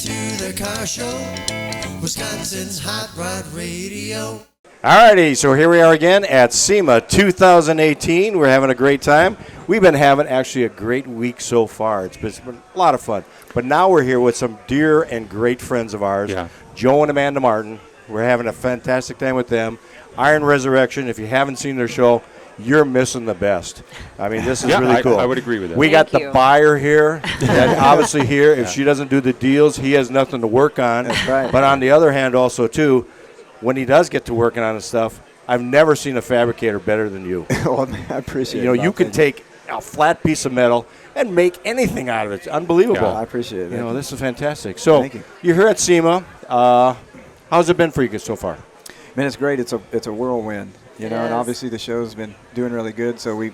to the car show, Wisconsin's Hot Rod Radio. Alrighty, so here we are again at SEMA 2018. We're having a great time. We've been having actually a great week so far. It's been a lot of fun. But now we're here with some dear and great friends of ours, Joe and Amanda Martin. We're having a fantastic time with them. Iron Resurrection, if you haven't seen their show, you're missing the best. I mean, this is really cool. I would agree with that. We got the buyer here, that obviously here, if she doesn't do the deals, he has nothing to work on. That's right. But on the other hand also, too, when he does get to working on the stuff, I've never seen a fabricator better than you. Well, I appreciate it. You know, you can take a flat piece of metal and make anything out of it. It's unbelievable. I appreciate it. You know, this is fantastic. So Thank you. You're here at SEMA. How's it been for you so far? Man, it's great. It's a whirlwind, you know, and obviously the show's been doing really good. So we,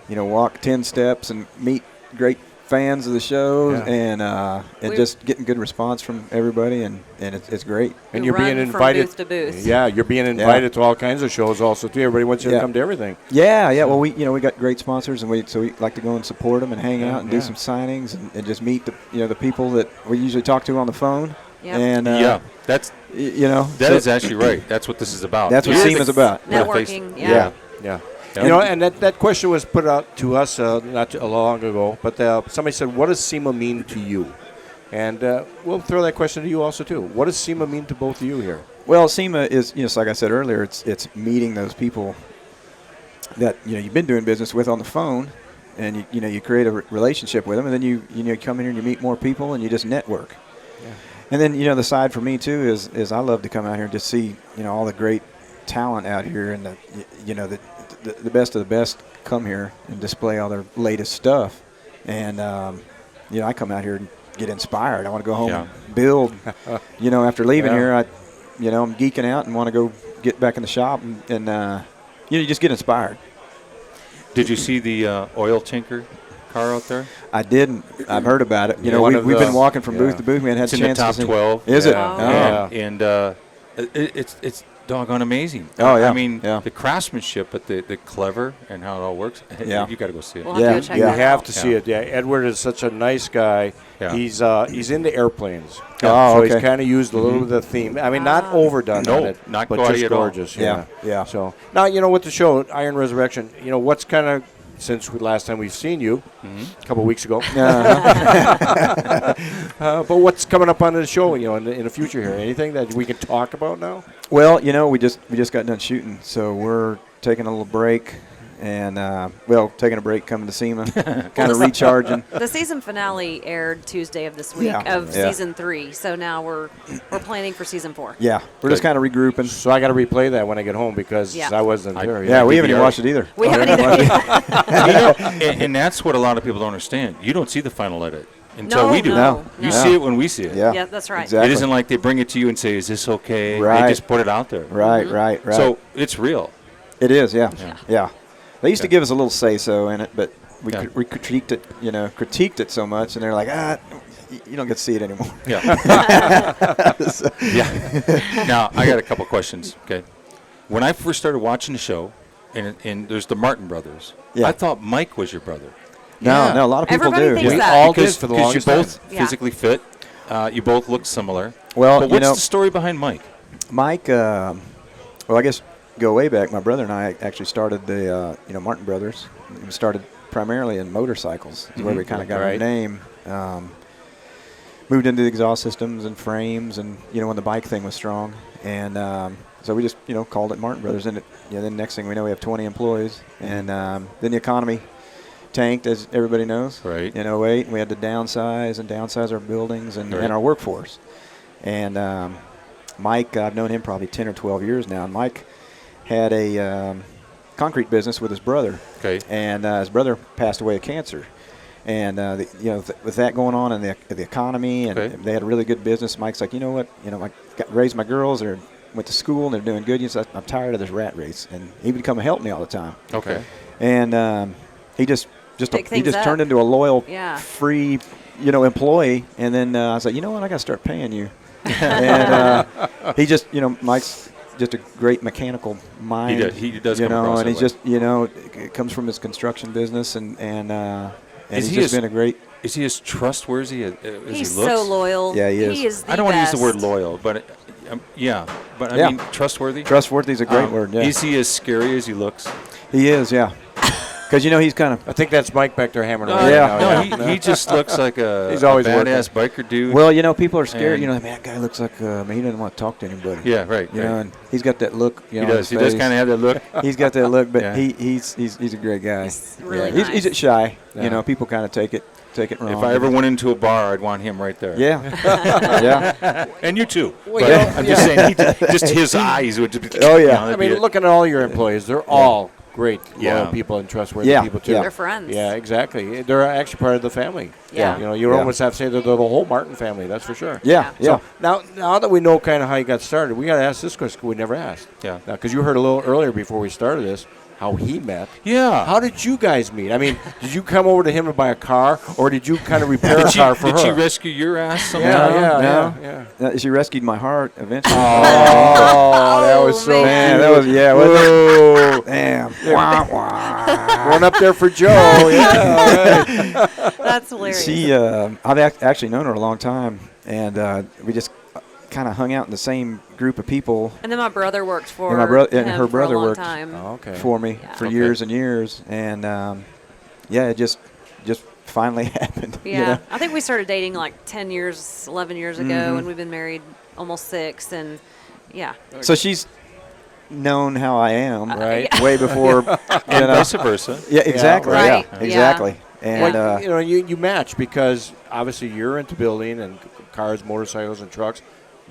walk 10 steps and meet great fans of the show, and just getting good response from everybody, and it's great. And you're being invited from booth to booth. Yeah, you're being invited to all kinds of shows also too. Everybody wants you to come to everything. Yeah. Well, we got great sponsors, and we like to go and support them and hang out and do some signings and just meet the people that we usually talk to on the phone. Yep. And that's that is actually right. That's what this is about. That's what SEMA's about. Networking. Yeah. You know, and that question was put out to us not too long ago, but somebody said, what does SEMA mean to you? And we'll throw that question to you also, too. What does SEMA mean to both of you here? Well, SEMA is, like I said earlier, it's meeting those people that, you've been doing business with on the phone, and, you create a relationship with them, and then you come in here and you meet more people, and you just network. Yeah. And then, the side for me, too, is I love to come out here and just see, all the great talent out here, and the best of the best come here and display all their latest stuff. And, I come out here and get inspired. I want to go home and build. After leaving here, I'm geeking out and want to go get back in the shop. And you just get inspired. Did you see the oil tinker car out there? I didn't. I've heard about it. We've been walking from booth to booth. We hadn't had a chance to see. It's in the top 12. Is it? Oh. And it's doggone amazing. Oh, yeah. I mean, the craftsmanship, but the clever and how it all works. Yeah. You got to go see it. We'll have to check You that have out. to see it. Yeah, Edward is such a nice guy. Yeah. He's into airplanes. Oh, so okay. he's kind of used a little bit of the theme. I mean, not overdone on it, not but gaudy just at all. gorgeous. Yeah. So now, with the show, Iron Resurrection, what's kind of, since last time we've seen you, a couple of weeks ago. But what's coming up on the show, in the future here? Anything that we can talk about now? Well, we just got done shooting, so we're taking a little break, and taking a break, coming to SEMA, kind of recharging. The season finale aired Tuesday of this week of season 3, so now we're planning for season 4. Yeah, we're just kind of regrouping. So I got to replay that when I get home because I wasn't there. Yeah, we haven't even watched it either. We haven't either. And that's what a lot of people don't understand. You don't see the final edit until we do. No. You see it when we see it. Yeah, that's right. Exactly. It isn't like they bring it to you and say, is this okay? Right. They just put it out there. Right. So it's real. It is, yeah. They used to give us a little say-so in it, but we critiqued it so much, and they're like, you don't get to see it anymore. Yeah. Now, I got a couple questions, okay? When I first started watching the show, and there's the Martin brothers, I thought Mike was your brother. No, a lot of people Everybody do. thinks We that. all did for the longest you're both time. physically fit. You both look similar. Well, but what's the story behind Mike? Mike, I guess go way back. My brother and I actually started the Martin Brothers. We started primarily in motorcycles, is where we kind of got our name. Moved into the exhaust systems and frames, and when the bike thing was strong, and so we just called it Martin Brothers. And then next thing we know, we have 20 employees, and then the economy tanked, as everybody knows. Right. In 08, we had to downsize our buildings and our workforce. And Mike, I've known him probably 10 or 12 years now. And Mike had a concrete business with his brother. Okay. And his brother passed away of cancer. And with that going on in the economy, and they had a really good business. Mike's like, you know what? I raised my girls. They went to school and they're doing good. I'm tired of this rat race. And he would come and help me all the time. Okay. And he just up. turned into a loyal, free, employee. And then I was like, you know what? I got to start paying you. And he just, Mike's just a great mechanical mind. He does come across and that he's way. just, it comes from his construction business, and he's just been a great Is he as trustworthy as He's he looks? so loyal. Yeah, he is. He is the I don't want to use the word best. loyal, but but I Yeah. mean trustworthy. Trustworthy is a great word. Yeah, Is he as scary as he looks? he is. Yeah, because he's kind of. I think that's Mike back there hammering No, away. Yeah. right now, no, he just looks like a, He's always badass biker dude. Well, people are scared. And- Man, that guy looks like he doesn't want to talk to anybody. yeah, right. You right. know, and he's got that look. he does. He does kind of have that look. He's got that look, but Yeah. he's a great guy. He's really yeah. He's nice. shy. Yeah. People kind of take it wrong. If I ever went into a bar, I'd want him right there. Yeah, yeah. And you too. Well, But yeah. I'm just saying, just his eyes would just be. Oh, yeah. I mean, looking at all your employees, they're all great, Yeah. loyal people and trustworthy Yeah. people too. Yeah. They're friends. Yeah, exactly. They're actually part of the family. Yeah. You Yeah. almost have to say they're the whole Martin family. That's for sure. Yeah, yeah. So now that we know kind of how you got started, we got to ask this question we never asked. Yeah. Because you heard a little earlier before we started this how he met. Yeah. How did you guys meet? I mean, did you come over to him to buy a car, or did you kind of repair a car for her? Did she rescue your ass somehow? No. She rescued my heart eventually. Oh, that was so man. Man, that was Whoa. damn. Wah, wah. Going up there for Joe. Yeah. Right. That's hilarious. She, I've actually known her a long time, and we just kind of hung out in the same group of people and then my brother worked for And my bro- and him her for brother a long worked. time. Oh, okay. for me Yeah. for Okay. years and years, and it just finally happened. Yeah, I think we started dating like 10 years, 11 years ago, Mm-hmm. and we've been married almost 6. And yeah, So she's known how I am, Right. way before. And vice versa. Yeah, exactly. right. Yeah, Yeah. exactly. And Well, you match because obviously you're into building and cars, motorcycles, and trucks.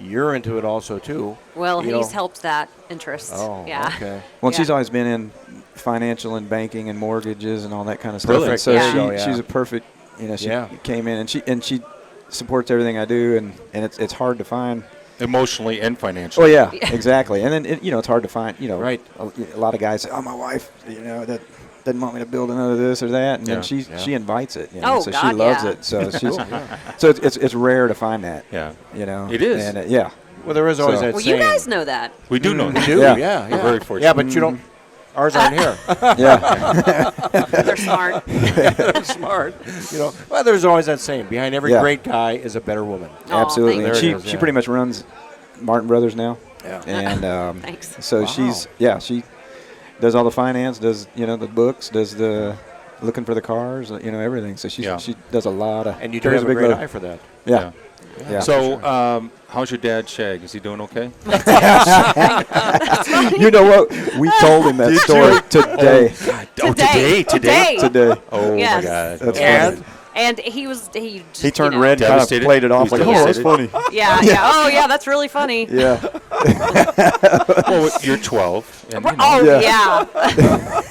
You're into it also too. well, You he's know. helped that interest. Oh, yeah. okay. well, Yeah. she's always been in financial and banking and mortgages and all that kind of stuff. Perfect. And so Yeah. Oh, yeah. she's a perfect. She Yeah. came in and she supports everything I do, and it's hard to find. Emotionally and Oh financially. yeah, exactly. And then it's hard to find. Right. A lot of guys say, "Oh, my wife, that doesn't want me to build another this or that," and Yeah. then she invites it. Oh, so she God, loves yeah. it. So she's so it's rare to find that. Yeah. It is. And yeah. Well, there is always So- that Well, saying. you guys know that. We do know We that. do. Yeah. Yeah. We're very fortunate. Yeah, but you don't. Ours aren't here. Yeah. They're smart. They're smart. Well, there's always that saying: behind every Yeah. great guy is a better woman. Aw, Absolutely. thank And you. she There it is, she yeah. pretty much runs Martin Brothers now. Yeah. And Thanks. so she does all the finance, does the books, does the looking for the cars, everything. So she does a lot of. And you do carries have a big great load. eye for that. Yeah. Yeah. So, how's your dad, Shag? Is he doing okay? You know what? We told him that story today. Today. Oh, Yes. my God. That's And funny. And he was he. Just, He turned you know, red, kind of Devastated? played it off He was like, "Oh, that's devastated? funny." Yeah, yeah. Oh, yeah. That's really funny. Yeah. Well, you're 12. And, you know, Oh Yeah. yeah.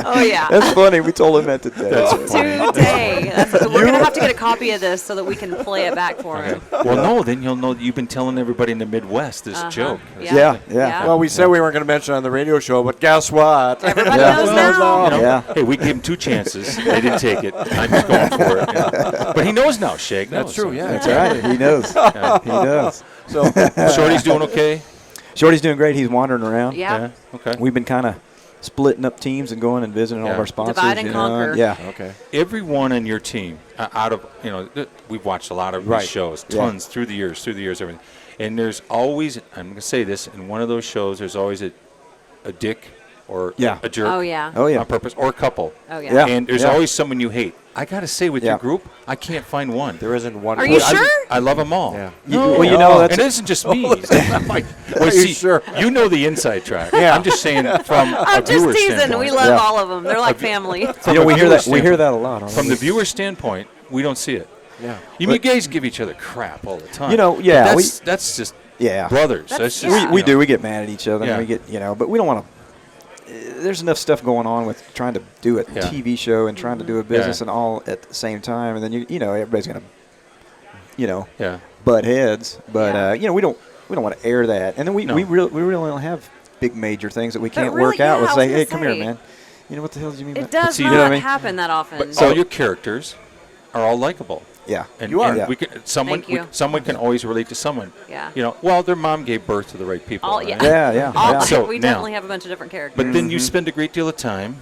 Oh yeah. That's funny. We told him that today. That's funny. Today. We're gonna have to get a copy of this so that we can play it back for him. Well, no, then you'll know that you've been telling everybody in the Midwest this Uh-huh. joke. Yeah. Well, we said we weren't going to mention it on the radio show, but guess what? Everybody Yeah. knows You now. know, Yeah. Hey, we gave him 2 chances. They didn't take it. I'm just going for it. But he knows now, Shag. That's knows, true, so- yeah. That's right. He knows. He does. So, Shorty's doing okay? Shorty's doing great. He's wandering around. Yeah. Okay. We've been kind of splitting up teams and going and visiting all Yeah. of our sponsors. Divide and conquer. Yeah. okay. Everyone on your team, out of, we've watched a lot of Right. these shows, Yeah. tons through the years, everything. And there's always, I'm going to say this, in one of those shows, there's always a dick or Yeah. a jerk Oh yeah. Oh yeah. on purpose, or a couple. Oh yeah. Yeah. And there's always someone you hate. I got to say, with Yeah. your group, I can't find one. There isn't one. Are you person- sure? I love them all. Yeah. Well, you know, that's and it isn't just me. Well, Are you see, sure? you know the inside track. Yeah. I'm just saying from a I'm just viewer teasing. standpoint. We love Yeah. all of them. They're like family. From you know, a we hear viewer that. We hear standpoint. that a lot. On From the viewer standpoint, we don't see it. Yeah. You guys give each other crap all the time. You know, But yeah, that's just Yeah. brothers. That's- That's just, yeah. We do. We get mad at each other. Yeah. And we get, but we don't want to. There's enough stuff going on with trying to do a Yeah. TV show and trying to do a business Yeah. and all at the same time, and then everybody's gonna, Yeah. butt heads. But Yeah. we don't want to air that. And then we No. really don't have big major things that we can't really, work out yeah, with. I was Say, gonna hey, come here, say. man. What the hell did you mean? It by does see, not you know what I mean? happen that often. But all your characters are all likable. Yeah. And, You are. and Yeah. we can, someone Thank you. someone can always relate to someone. Yeah. Well, their mom gave birth to the right people. All- right? yeah. Yeah. All- So we now- definitely have a bunch of different characters. But then you spend a great deal of time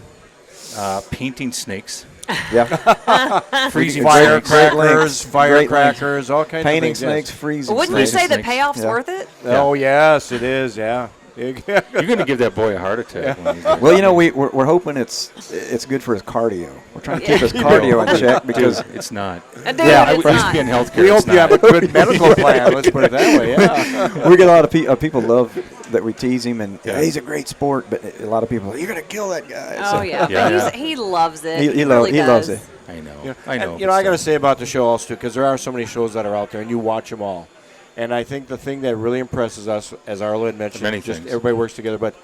painting snakes. Yeah. Freezing firecrackers, all kinds Painting of things. snakes, freezing Wouldn't you snakes. say the snakes. payoff's Yeah. worth it? Yes. Oh, yes, it is, yeah. You're going to give that boy a heart attack. When he's Well, you know, we're hoping it's good for his cardio. We're trying to keep his cardio in check because it's not. Dude, Yeah, it's I used to not. be in healthcare. We it's hope you have not. a good medical plan. Let's put it that way. Yeah. we get a lot of people love that we tease him, and Yeah. he's a great sport. But a lot of people, you're gonna kill that guy. Oh, So yeah. Yeah. But he loves it. He really loves does. it. I know. Yeah. I know. And, I got to say about the show also, too, because there are so many shows that are out there, and you watch them all. And I think the thing that really impresses us, as Arlo had mentioned, Many just things. everybody works together, but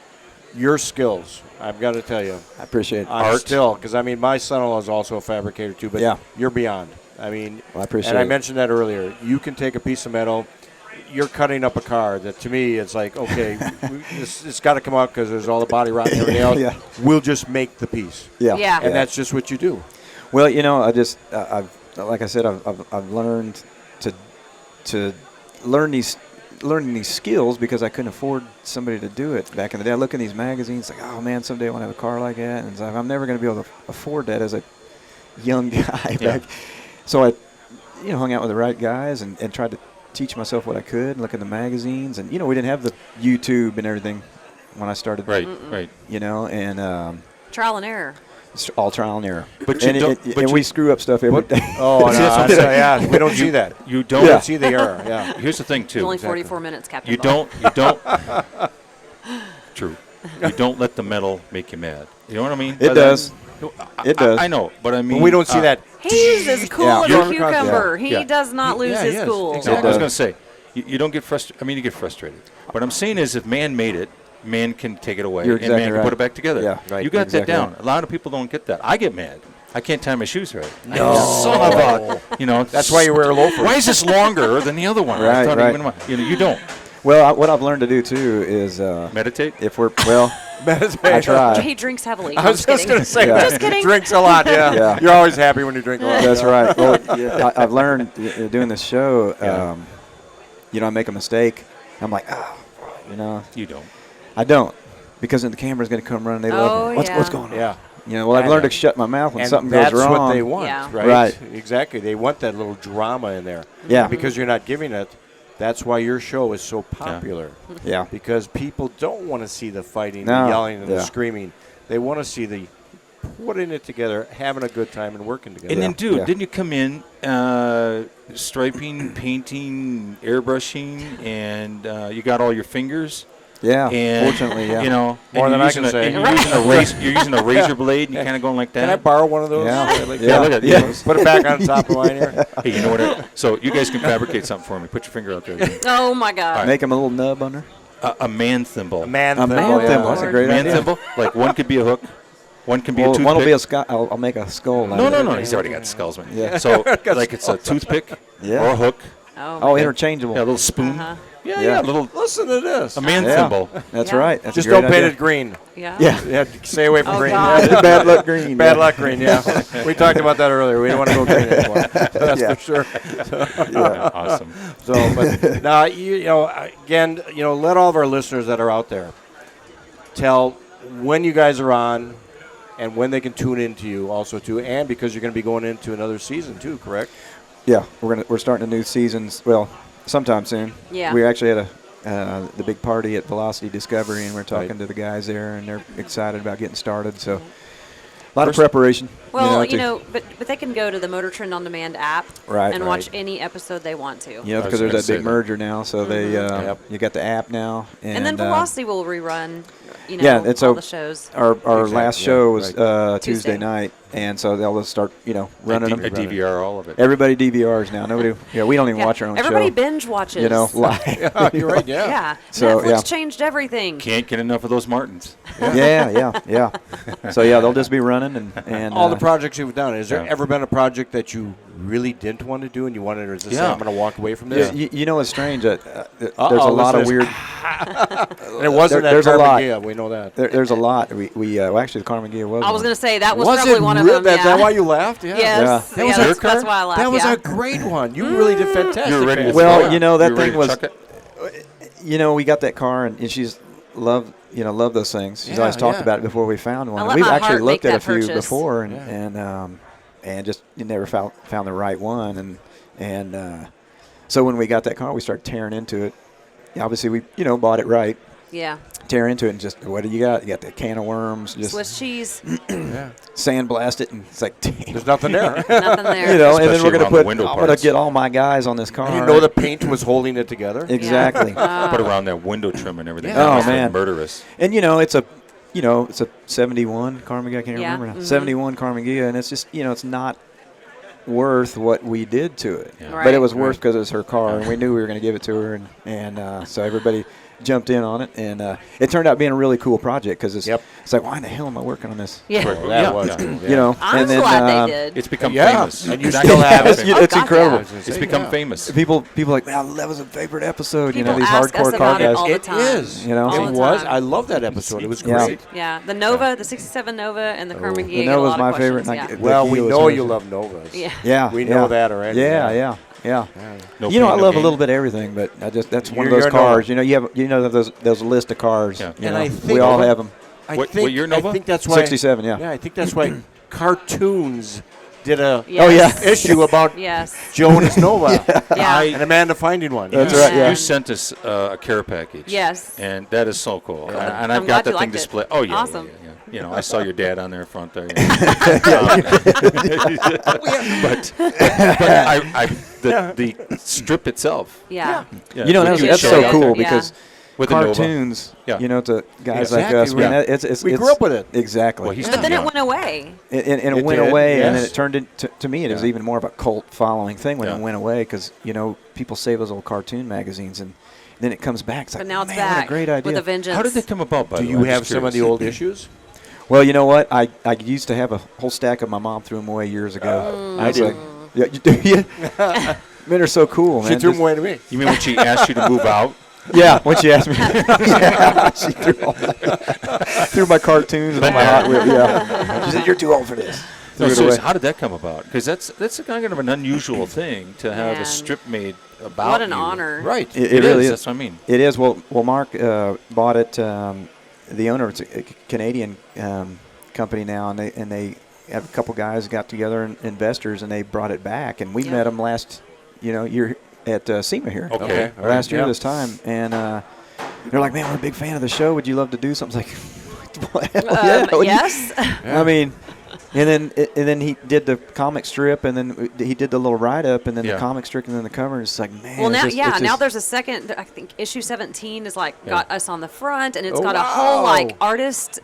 your skills, I've got to tell you. I appreciate it. I'm Art. still, because, my son-in-law is also a fabricator, too, but Yeah. you're beyond. Well, I appreciate and I it. mentioned that earlier. You can take a piece of metal. You're cutting up a car that, to me, it's like, okay, it's got to come out because there's all the body rot and everything else. Yeah. We'll just make the piece. Yeah. And that's just what you do. Well, like I said, I've learned to learn these skills because I couldn't afford somebody to do it back in the day. I look in these magazines like, oh man, someday I want to have a car like that, and it's like, I'm never going to be able to afford that as a young guy. Yeah. So I, hung out with the right guys and tried to teach myself what I could, and look in the magazines, and we didn't have the YouTube and everything when I started. Right. Right. And Trial and error. it's all trial and error. But you and don't- but and you- we screw up stuff every day. Oh, no, See, that's what I'm saying. yeah, we don't see that. You We don't. don't see the error. Yeah. Here's the thing It's too. only exactly. 44 minutes, Captain. You Ball. don't. True. You don't let the metal make you mad. You know what I mean? It by does. that? It does. I know, but I mean, But we don't see that. He's as cool Yeah. as You're- a cucumber. yeah. He Yeah. does not lose Yeah, his yes, cool. exactly. I was does. going to say, you don't get frustrated. I mean, you get frustrated. What I'm saying is, if man made it, man can take it away, You're and exactly man can right. put it back together. Yeah, right, You got exactly that down. right. A lot of people don't get that. I get mad. I can't tie my shoes right. No. Son of a, That's why you wear loafers. Why is this longer than the other one? I Right, thought right. you don't. Well, what I've learned to do too is Meditate. if we're I try. He drinks heavily. I was just going to say, Yeah. Just kidding. drinks a lot, yeah. Yeah. You're always happy when you drink a lot. That's right. Well, I've learned doing this show. I make a mistake. I'm like, You don't. I don't, because then the camera's going to come running. They love Oh, me. What's yeah. going on? Yeah. I've I learned know. to shut my mouth when And something that's goes wrong. what they want, Yeah. right? Right. Exactly. They want that little drama in there. Yeah. Because you're not giving it. That's why your show is so popular. Yeah. Because people don't want to see the fighting, No. the yelling, and the Yeah. screaming. They want to see the putting it together, having a good time, and working together. And then, dude, Yeah. didn't you come in striping, painting, airbrushing, and you got all your fingers? Yeah. And, Fortunately, yeah. More and than you're I can using say. You're using a razor blade, and you're kind of going like that. Can I borrow one of those? Yeah. Like Yeah. look at Yeah. you. Put it back on top of mine here. Hey, you know what? So you guys can fabricate something for me. Put your finger out there. Oh, my God. Make him a little nub under. A man thimble. A man A thimble. man yeah. thimble. That's a great Man idea. thimble. Like one could be a hook, one can be a Well, toothpick. one will be a skull. I'll make a skull. out no, of no, it. no. He's already got skulls, man. Yeah. So like it's a toothpick Yeah. or a hook. Oh, interchangeable. Yeah, a little spoon. Uh-huh. Yeah, Yeah. a little Listen to this. a man Yeah. thimble. That's Yeah. right. That's Just a great don't paint idea. it green. Yeah. Yeah. Yeah, stay away from Oh, green. God. Yeah. Bad luck green. Bad yeah. luck green, yeah. We talked about that earlier. We don't want to go green anymore. That's Yeah. for sure. Yeah, awesome. So, but now, again, let all of our listeners that are out there tell when you guys are on and when they can tune into you also, too, and because you're going to be going into another season, too, correct? Yeah, we're starting a new season. Well, sometime soon. Yeah. We actually had the big party at Velocity Discovery, and we're talking Right. to the guys there, and they're excited about getting started. So, a lot of preparation. Well, to- but they can go to the Motor Trend On Demand app Right, and right. watch any episode they want to. because was there's gonna that say big that. merger now, so they Yep. you got the app now, And then Velocity will rerun, Yeah, and all so the shows. Our Exactly, last yeah, show was right. Tuesday Tuesday. night, and so they'll just start running them. A DVR, all of it. Everybody DVRs now. Nobody. Yeah, we don't even Yeah. watch our own Everybody show. binge watches. Live. Yeah, you're right, yeah. Yeah. So, Netflix yeah. changed everything. Can't get enough of those Martins. yeah. So yeah, they'll just be running and All the projects you've done, has there Yeah. ever been a project that you really didn't want to do and you wanted to just say, Yeah. I'm going to walk away from Yeah, this? you know, it's strange. There's a Uh-oh, lot of listen weird. And it wasn't there's a that lot. Carmageddon, we know that. There's a lot. Well, actually, the Carmen Gear was. I was one. going to say that was, Was probably it one of real? them. That's yeah. that why you laughed? Yeah. Yes. That was yeah, your that's why I laughed. That was yeah. a great one. You really did fantastic. You were ready to man. Well, throw it. that You were ready thing to was. chuck it? We got that car, and she's loved those things. She's Yeah, always talked yeah. about it before we found one. I And let we've my actually heart looked make at a that few purchase. before, Yeah. and and just you never found the right one. And so when we got that car, we started tearing into it. Obviously, we bought it right. Yeah. Tear into it and just, what do you got? You got the can of worms. Just Swiss cheese. sandblast it, and it's like, damn. There's nothing there. Nothing there. And then we're Especially going to around the put, window I'm going parts. to get all my guys on this car. I didn't know the paint was holding it together. Exactly. Put around that window trim and everything. Yeah. That Oh, must have been man. murderous. And, it's a 71 Carmen Ghia. I can't Yeah. remember now. Mhm. 71 Carmen Ghia, and it's just, it's not worth what we did to it. Yeah. Right. But it was worth because it was her car, and we knew we were going to give it to her, and so everybody jumped in on it, and it turned out being a really cool project because it's like, why in the hell am I working on this? Yeah. Well, that Yeah. was Yeah. cool, I'm and then, glad they did. It's become Yeah. famous. And you It's still have it. famous. It's God, incredible. yeah. It's become famous. People like, man, that was a favorite episode. People These ask us hardcore car about it guys. all the It time. is. All It the was. time. I love that episode. It was Yeah. great. Yeah, the Nova, the 67 Nova, and the Carmen Ghia. The get a Nova's lot my of favorite, questions, and I get- Well, The we Ghia know was you hers. love Novas. Yeah. Yeah, We know that already. Yeah. No I pain, no love a gain. little bit of everything, but that's one of You're those a Nova. cars. You have those list of cars. Yeah. You And know, I think we all Nova- have them. I What think, year, Nova? I think that's why 67, yeah. Yeah, I think that's why cartoons did a Yes. Oh, yeah. issue about Yes. Jonas Nova Yeah. and Amanda finding one. That's Yeah. right. Yeah. You sent us a care package. Yes. And that is so cool. And I'm I've glad got you the thing liked it. displayed. Oh, yeah. Awesome. Yeah. I saw your dad on there front there. But the strip itself. Yeah. Yeah, That's you so showed cool it. because With the Nova. cartoons, Yeah. to guys Exactly, like us, man, right. it's We grew up with it. Exactly. Well, he's But then Yeah. it went away. and It it went did, away, and then yes. it turned into, to me, it was even more of a cult following thing when Yeah. it went away because, people save those old cartoon magazines, and then it comes back. It's like, But now it's man, back what a great idea. with a vengeance. How did they come about, by Do the way? you I'm have just some of the curious. old issues? Well, you know what? I used to have a whole stack of my mom threw them away years ago. I was did. like, yeah, you do you? Men are so cool, man. She threw Just- them away to me. You mean when she asked you to move out? Yeah, when she asked me. Yeah, she threw my cartoons and all my Hot Wheels. Yeah. She said, "You're too old for this." No, Threw it seriously, away. how did that come about? Because that's a kind of an unusual thing to have Man. a strip made about What an you. honor. Right. It really is. That's what I mean. It is. Well, Mark bought it. The owner, it's a Canadian company now, and they have a couple guys got together, investors, and they brought it back. And we Yeah. met them last, year at SEMA here. Okay. All right. Last year Yeah. this time, and they're like, "Man, we're a big fan of the show. Would you love to do something?" I was like, well, hell yeah. What do you- Yes. I mean, and then he did the comic strip, and then he did the little write up, and then Yeah. the comic strip, and then the cover. And it's like, man. Well, now, it's just, now there's a second. I think issue 17 is got us on the front, and it's Oh, got a wow. whole artist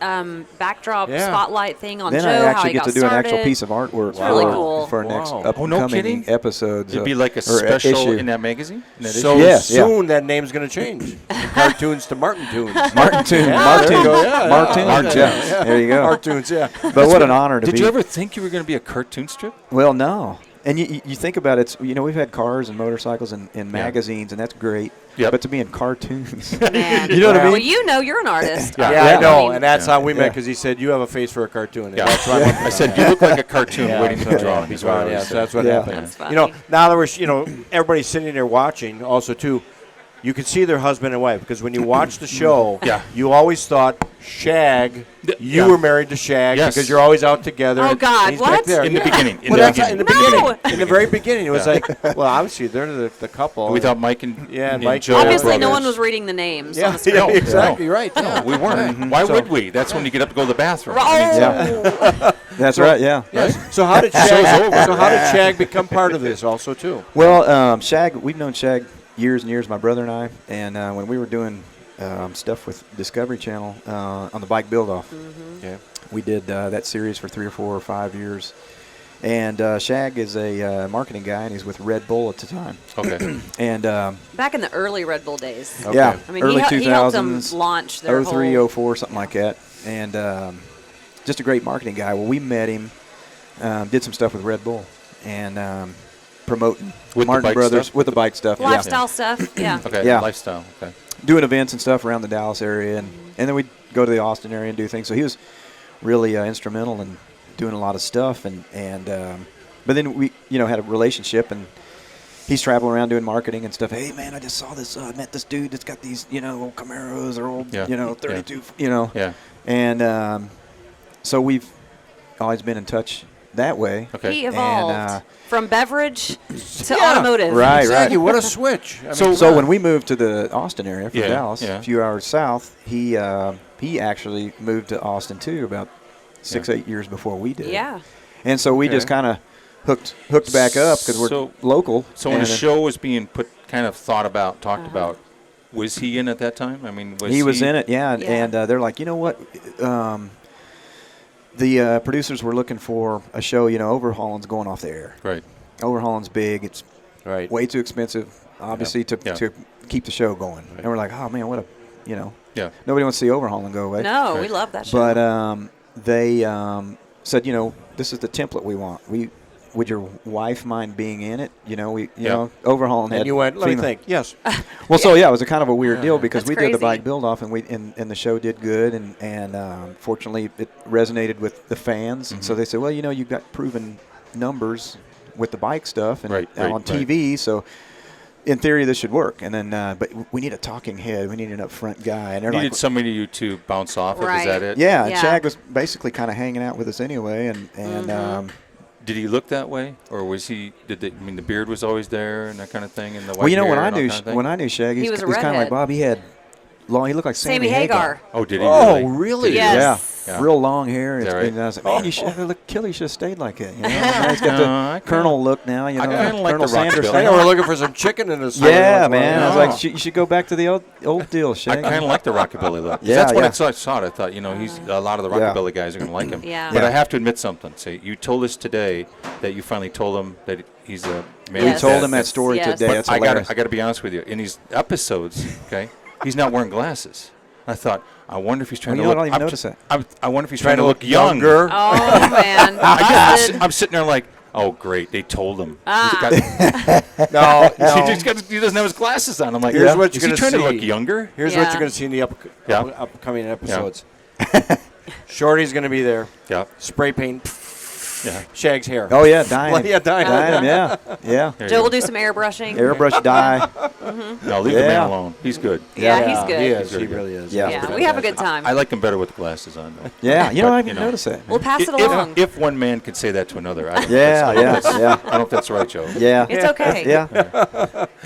backdrop Yeah. spotlight thing on Then Joe. I how actually he get got to do started. an actual piece of artwork It's really for, cool. for next Wow. Oh, no upcoming kidding? episodes. It'd be like a or special issue. in that magazine? In that So issue? Yeah, soon that name's going to change. From cartoons to Martin Tunes. Martin Toons. Yeah, Martin there you Toons. go. Yeah, Martin yeah. Toons, Martin yeah. Tunes, There you go. Cartoons, yeah. But what an honor to Did be. you ever think you were going to be a cartoon strip? Well, no. And you think about it, we've had cars and motorcycles and magazines, and that's great. Yep. But to be in cartoons, Man. You know what I mean? Well, you're an artist. Yeah. Yeah, I know, mean, and that's how we met Yeah. because he said you have a face for a cartoon. And Yeah. that's what I said, you look like a cartoon Yeah, waiting to so- be drawn. yeah, He's what I yeah, always so said. that's what Yeah. happened. That's funny. Now that we're, everybody's sitting there watching, also too, you can see their husband and wife because when you watch the show, Yeah. you always thought Shag. You Yeah. were married to Shag Yes. because you're always out together. Oh, and God, he's what? back there. In the Yeah. beginning. In Well, the that's beginning. in the No. beginning. In the very beginning, it was Yeah. like, well, obviously they're the couple. We thought Mike and, Yeah, and Mike- Joe were Obviously, no brothers. one was reading the names yeah, on the script. yeah, exactly right. No, Yeah. we weren't. Why would we? That's when you get up to go to the bathroom. Oh, that's right, yeah. Yes. So how did Shag become part of this also too? Well, Shag, we've known Shag years and years, my brother and I, and when we were doing stuff with Discovery Channel on the bike build-off, Okay. we did that series for 3 or 4 or 5 years. And Shag is a marketing guy, and he's with Red Bull at the time. Okay. And back in the early Red Bull days. Okay. yeah, I mean, early he helped them 2000s, launch their 03, whole. 04, something like that. And just a great marketing guy. Well, we met him, did some stuff with Red Bull, and promoting With the Martin bike Brothers stuff? with the bike stuff. Yeah. Lifestyle stuff, yeah. Okay. Yeah. Lifestyle. Okay. Doing events and stuff around the Dallas area, and then we'd go to the Austin area and do things. So he was really instrumental in doing a lot of stuff, and but then we had a relationship, and he's traveling around doing marketing and stuff. Hey man, I just saw this. I met this dude that's got these old Camaros or old Yeah. 32 Yeah. and so we've always been in touch that way. Okay. He evolved And, from beverage to automotive. Right, Exactly. What a switch. I mean, So when we moved to the Austin area from Yeah, Dallas, yeah. a few hours south, he actually moved to Austin too about 8 years before we did. Yeah. And so we just kind of hooked back up because we're So- local. So when and the show was being talked about, was he in at that time? I mean, he was in it, yeah. Yeah. And they're like, you know what? The producers were looking for a show. Overhauling's going off the air. Right. Overhauling's big. It's right. way too expensive, obviously, to keep the show going. Right. And we're like, oh man, Yeah. nobody wants to see Overhauling go away. No, Right. we love that show. But they said, this is the template we want. Would your wife mind being in it? Overhauling. And had you went, let me female- think. Yes. Well, so yeah, it was a kind of a weird deal because That's we did the crazy. bike build off, and the show did good, and fortunately it resonated with the fans, and so they said, well, you've got proven numbers with the bike stuff and Right, on right. TV, so in theory this should work. And then, but we need a talking head, we need an upfront guy, and they're Needed like, somebody you to bounce off of. Is Right. that it? yeah, and Yeah. Shag was basically kind of hanging out with us anyway, and Did he look that way, or was he? The beard was always there and that kind of thing, and the white well, hair when and I all knew kind of thing? when I knew Shag, He was a he's kind of like redhead. Bob. He had long. He looked like Sammy Sammy Hagar. Oh, did he? Oh, really? really? Did he Yes. Yeah. Real long hair. Is that right? And I was like, man, you should look. Kelly should have stayed like it. Now he's got No, the I kinda- Colonel look now. I kinda like Colonel the Sanders. rockabilly. I know we're looking for some chicken in this. Yeah, man. I was like, Oh. you should go back to the old deal, I Shag. kind of like the rockabilly look. 'Cause Yeah, that's when yeah. I saw it. I thought, he's a lot of the Yeah. rockabilly guys are going to like him. Yeah. But Yeah. I have to admit something. Say, you told us today that you finally told him that he's a man. We Yes. told him that story Yes. today. But That's I hilarious. got to be honest with you. In these episodes, okay, he's not wearing glasses. I thought, I wonder if he's trying Oh, to you know look. what? I didn't even notice that. I wonder if he's Trying to look young. younger. Oh, man. I'm sitting there like, oh great, they told him. No, He no. he doesn't have his glasses on. I'm like, Here's what you're is he gonna trying to see. look younger? Here's what Yeah. you're going to see in the Yeah. upcoming episodes. Shorty's going to be there. Yeah, Spray paint. yeah. Shag's hair. Oh yeah, dyeing. Yeah, dying. Dyeing him, yeah. There you Joe go. will do some airbrushing. Airbrush dye. No, leave the man Yeah. alone. He's good. Yeah, he's good. He is. Very He good. really is. Yeah. Yeah, we have a good time. I like him better with the glasses on, though. Yeah, But, I didn't notice that. We'll pass it along. If one man could say that to another, I don't Yeah, I don't know yeah, if that's- yeah. I don't know if that's right, Joe. Yeah. It's okay. Yeah.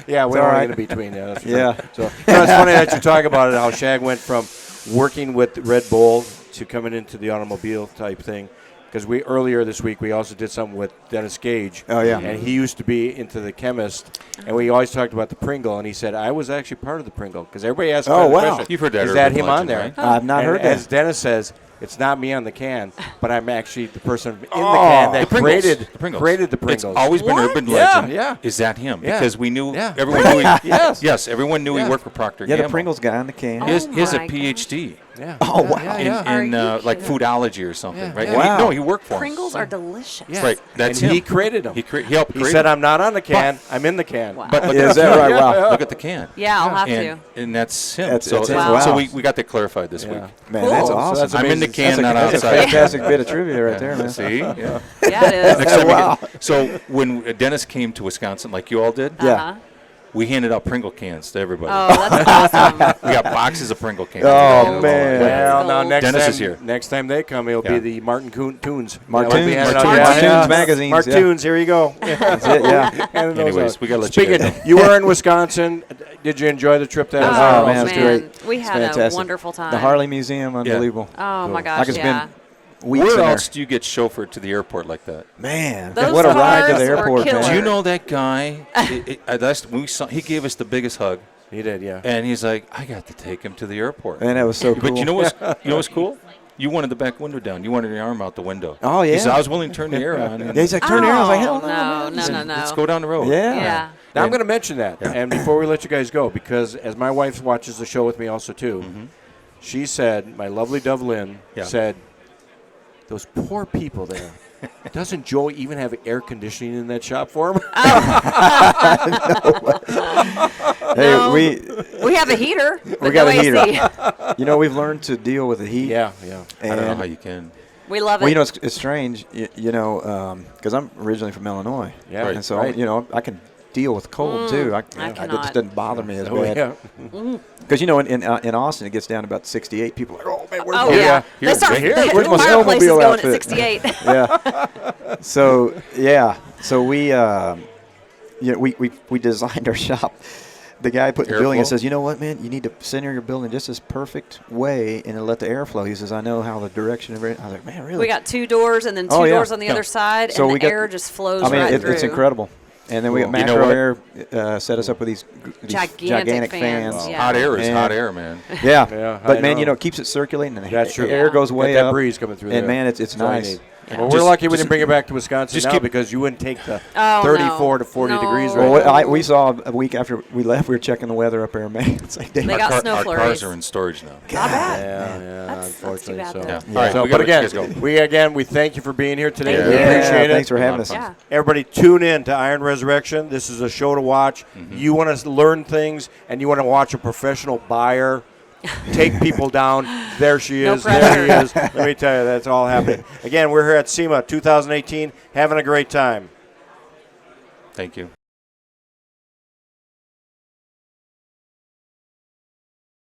Yeah, we all don't right. get in between. Yeah, that's Yeah. right. So it's funny that you talk about it. How Shag went from working with Red Bull to coming into the automobile type thing. Because earlier this week we also did something with Dennis Gage. Oh, yeah. And he used to be into the chemist, and we always talked about the Pringle. And he said I was actually part of the Pringle because everybody asked. Oh, the wow. question, You've heard that Is urban that him legend, on there? right? I've not And heard as that. Dennis says, it's not me on the can, but I'm actually the person in the Oh, can that The Pringles. created The Pringles. created the Pringles. It's always been What? urban Yeah, legend. yeah. Is that him? Yeah. Because we knew Yeah. everyone knew he. Yes. Yes, everyone knew Yeah. he worked for Procter Yeah, the Gamble. Pringles guy in the can. He has Oh a my PhD Yeah. Oh, wow. Yeah, in, yeah. Are you like kidding? foodology or something, Yeah. right? Yeah. And Wow. no, he worked for him. Pringles are delicious. Yeah. Right, that's and him. he created them. He helped He create said, it. "I'm not on the can. I'm in the can." Wow. But look Yeah, at is the that can. right? Wow. Look at the can. Yeah, I'll have And that's him. That's- so that's him. so Wow. we got that clarified this Yeah. week. Man, Cool. that's So awesome. that's I'm in the amazing. can, not That's a outside. fantastic bit of trivia right there, man. See? Yeah. Yeah, it is. Next time we Wow. so when Dennis came to Wisconsin, like you all did, Yeah. Uh-huh. we handed out Pringle cans to everybody. Oh, that's awesome. We got boxes of Pringle cans. Oh, We handed them all man. away. Well, now next Dennis time, is here. Next time they come, it'll Yeah. be the Martin Tunes. Mark That will be Tunes. handed Mark out. Tunes. Mark Tunes magazines, Mark yeah. Tunes. Here you go. That's it, yeah. Handing those Anyways, out. we gotta let you Speaking, guys know. you were in Wisconsin. Did you enjoy the trip? That Oh, man, it was great. We It's had a fantastic. wonderful time. The Harley Museum, unbelievable. Oh, my I gosh, could yeah. spend weeks Where in there. else do you get chauffeured to the airport like that? Man, Those what a ride to cars the were airport, killer. Do man. you know that guy? When we saw, he gave us the biggest hug, He did, yeah. and he's like, "I got to take him to the airport." Man, that was so cool. But you know what's cool? You wanted the back window down. You wanted your arm out the window. Oh, yeah. He said, "I was willing to turn the air on." And Yeah, he's like, turn around. I was like, hell Oh, no. no, no. Let's go down the road. Yeah. Yeah. Now I'm going to mention that, and before we let you guys go, because as my wife watches the show with me also too, she said, my lovely Dove Lynn Yeah. said, those poor people there. Doesn't Joe even have air conditioning in that shop for him? Hey, No. we We have a heater. But got no a heater. AC. we've learned to deal with the heat. yeah. I don't know And how you can. We love it. well, it's strange, because I'm originally from Illinois. Yeah, Right. And so, right. I can deal with cold too. I It cannot. just doesn't bother me as Oh, bad. yeah. Because in Austin it gets down to about 68. People are like, oh man, where's Oh my yeah, Here, they start. here. The Where's my fireplace is snowmobile going outfit? at 68. yeah. So we designed our shop. The guy put in the building and Airflow? says, you know what, man, you need to center your building just this perfect way and it'll let the air flow. He says, I know how the direction of it. I was like, man, really? We got 2 doors and then 2 Oh, yeah. doors on the Yeah. other side, So and we the got- air just flows I mean, right through. it's incredible. And then we got You know Macro what? Air set us up with these Gigantic fans. fans. Yeah. Hot air is And- hot air, man. Yeah. Yeah, But I man, know. it keeps it circulating and That's true. the air goes Get way that up. breeze coming through And there. man, it's That's all you nice. need. Yeah. Well, we're lucky we just- didn't bring it back to Wisconsin just now keep- because you wouldn't take the Oh, 34 to 40 no. degrees Well, right Well, now. we saw a week after we left, we were checking the weather up there in Maine. It's like, They damn. got snow Our flurries. cars are in storage now. Not bad. Yeah, That's too unfortunately. bad, so. though. Yeah. Yeah. All right, So, we but gotta again, let you guys we thank you for being here today. Thank We you. appreciate it. Thanks for having us. Yeah. Everybody tune in to Iron Resurrection. This is a show to watch. You want to learn things and you want to watch a professional buyer take people down. There she No is. There he pressure. is. Let me tell you, that's all happening. Again, we're here at SEMA 2018 having a great time. Thank you.